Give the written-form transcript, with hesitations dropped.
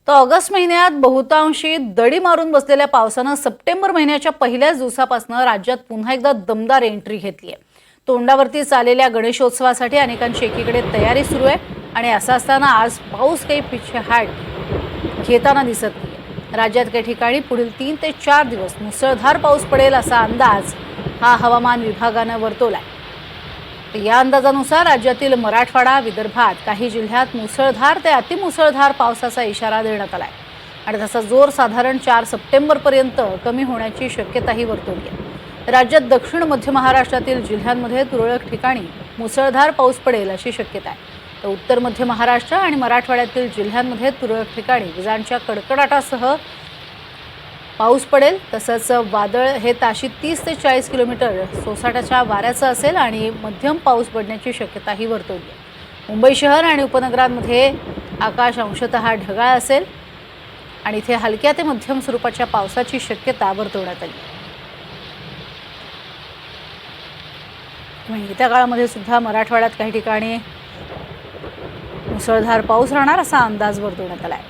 तर ऑगस्ट महिन्यात बहुतांशी दडी मारून बसलेल्या पावसानं सप्टेंबर महिन्याच्या पहिल्याच दिवसापासून राज्यात पुन्हा एकदा दमदार एंट्री घेतली आहे। तोंडावरती चाललेल्या गणेशोत्सवासाठी अनेकांची एकीकडे तयारी सुरू आहे आणि असं असताना आज पाऊस काही पिछेहाट घेताना दिसत नाही। राज्यात काही ठिकाणी पुढील 3 ते 4 दिवस मुसळधार पाऊस पडेल असा अंदाज हा हवामान विभागानं वर्तवलाय। या अंदाजानुसार राज्यातील मराठवाडा, विदर्भात काही जिल्ह्यात मुसळधार ते अतिमुसळधार पावसाचा इशारा देण्यात आलाय आणि त्याचा जोर साधारण 4 सप्टेंबरपर्यंत कमी होण्याची शक्यताही वर्तवली आहे। राज्यात दक्षिण मध्य महाराष्ट्रातील जिल्ह्यांमध्ये तुरळक ठिकाणी मुसळधार पाऊस पडेल अशी शक्यता आहे। तर उत्तर मध्य महाराष्ट्र आणि मराठवाड्यातील जिल्ह्यांमध्ये तुरळक ठिकाणी विजांच्या कडकडाटासह पाऊस पडेल। तसंच वादळ हे ताशी 30 ते 40 किलोमीटर सोसाट्याच्या वाऱ्याचं असेल आणि मध्यम पाऊस पडण्याची शक्यताही वर्तवली आहे। मुंबई शहर आणि उपनगरांमध्ये आकाश अंशतः ढगाळ असेल आणि इथे हलक्या ते मध्यम स्वरूपाच्या पावसाची शक्यता वर्तवण्यात आली आहे। येत्या काळामध्ये सुद्धा मराठवाड्यात काही ठिकाणी मुसळधार पाऊस राहणार असा अंदाज वर्तवण्यात आला आहे।